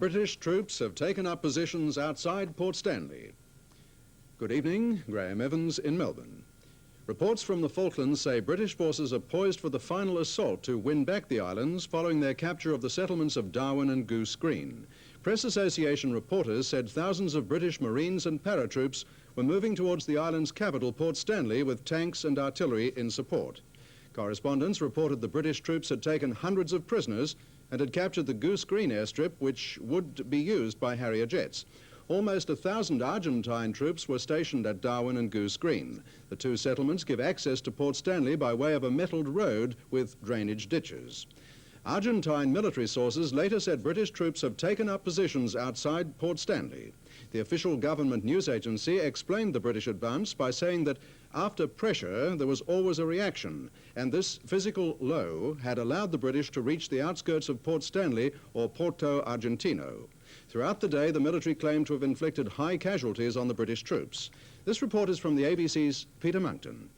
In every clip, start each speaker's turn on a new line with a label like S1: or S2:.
S1: British troops have taken up positions outside Port Stanley. Good evening, Graham Evans in Melbourne. Reports from the Falklands say British forces are poised for the final assault to win back the islands following their capture of the settlements of Darwin and Goose Green. Press Association reporters said thousands of British Marines and paratroops were moving towards the island's capital, Port Stanley, with tanks and artillery in support. Correspondents reported the British troops had taken hundreds of prisoners and had captured the Goose Green airstrip, which would be used by Harrier jets. Almost 1,000 Argentine troops were stationed at Darwin and Goose Green. The two settlements give access to Port Stanley by way of a metalled road with drainage ditches. Argentine military sources later said British troops have taken up positions outside Port Stanley. The official government news agency explained the British advance by saying that after pressure there was always a reaction, and this physical low had allowed the British to reach the outskirts of Port Stanley, or Porto Argentino. Throughout the day, the military claimed to have inflicted high casualties on the British troops. This report is from the ABC's Peter Monkton.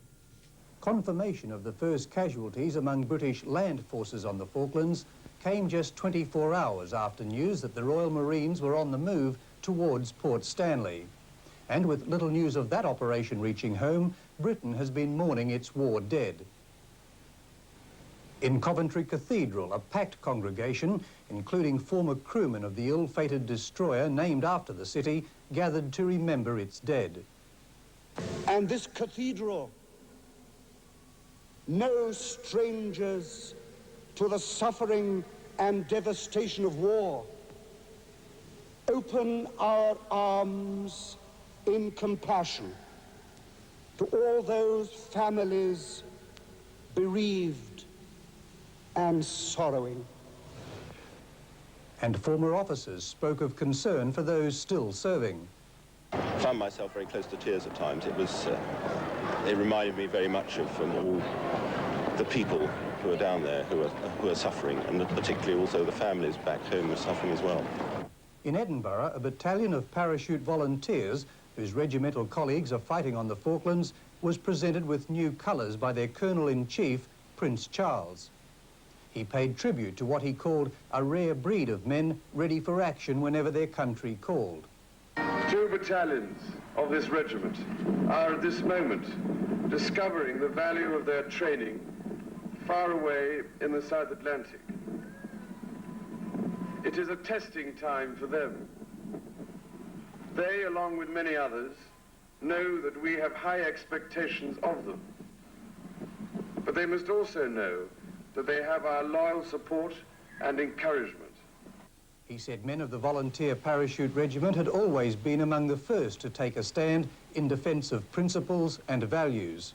S2: Confirmation of the first casualties among British land forces on the Falklands came just 24 hours after news that the Royal Marines were on the move towards Port Stanley. And with little news of that operation reaching home, Britain has been mourning its war dead. In Coventry Cathedral, a packed congregation, including former crewmen of the ill-fated destroyer named after the city, gathered to remember its dead.
S3: And this cathedral, no strangers to the suffering and devastation of war, open our arms in compassion to all those families bereaved and sorrowing.
S2: And former officers spoke of concern for those still serving.
S4: I found myself very close to tears at times. It reminded me very much of all the people who are down there who are suffering, and particularly also the families back home are suffering as well.
S2: In Edinburgh, a battalion of parachute volunteers, whose regimental colleagues are fighting on the Falklands, was presented with new colours by their Colonel-in-Chief, Prince Charles. He paid tribute to what he called a rare breed of men ready for action whenever their country called.
S5: 2 battalions of this regiment are at this moment discovering the value of their training far away in the South Atlantic. It is a testing time for them. They, along with many others, know that we have high expectations of them. But they must also know that they have our loyal support and encouragement.
S2: He said men of the Volunteer Parachute Regiment had always been among the first to take a stand in defence of principles and values.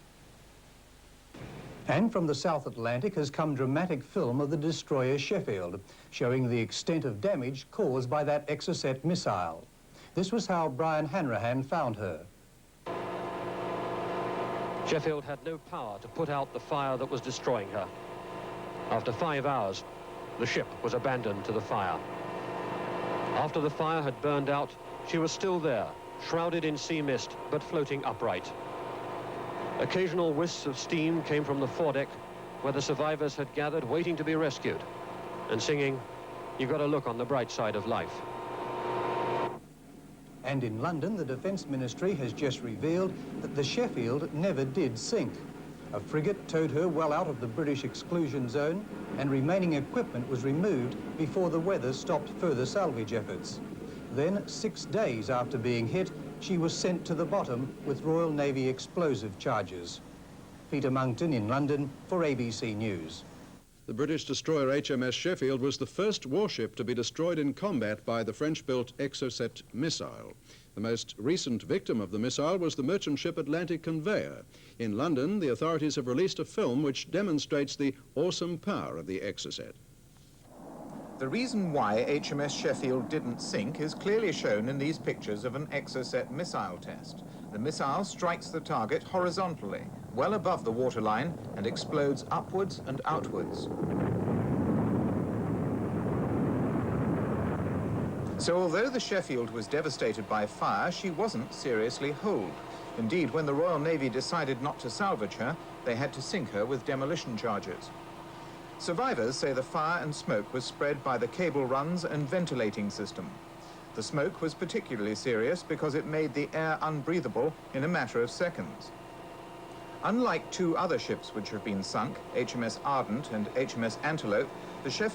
S2: And from the South Atlantic has come dramatic film of the destroyer Sheffield, showing the extent of damage caused by that Excorcet missile. This was how Brian Hanrahan found her.
S6: Sheffield had no power to put out the fire that was destroying her. After 5 hours, the ship was abandoned to the fire. After the fire had burned out, she was still there, shrouded in sea mist, but floating upright. Occasional wisps of steam came from the foredeck, where the survivors had gathered, waiting to be rescued, and singing, "You've got to look on the bright side of life."
S2: And in London, the Defence Ministry has just revealed that the Sheffield never did sink. A frigate towed her well out of the British exclusion zone, and remaining equipment was removed before the weather stopped further salvage efforts. Then, 6 days after being hit, she was sent to the bottom with Royal Navy explosive charges. Peter Monkton in London for ABC News.
S1: The British destroyer HMS Sheffield was the first warship to be destroyed in combat by the French-built Excorcet missile. The most recent victim of the missile was the merchant ship Atlantic Conveyor. In London, the authorities have released a film which demonstrates the awesome power of the Excorcet.
S7: The reason why HMS Sheffield didn't sink is clearly shown in these pictures of an Excorcet missile test. The missile strikes the target horizontally, well above the waterline, and explodes upwards and outwards. So although the Sheffield was devastated by fire, she wasn't seriously holed. Indeed, when the Royal Navy decided not to salvage her, they had to sink her with demolition charges. Survivors say the fire and smoke was spread by the cable runs and ventilating system. The smoke was particularly serious because it made the air unbreathable in a matter of seconds. Unlike two other ships which have been sunk, HMS Ardent and HMS Antelope, the Sheffield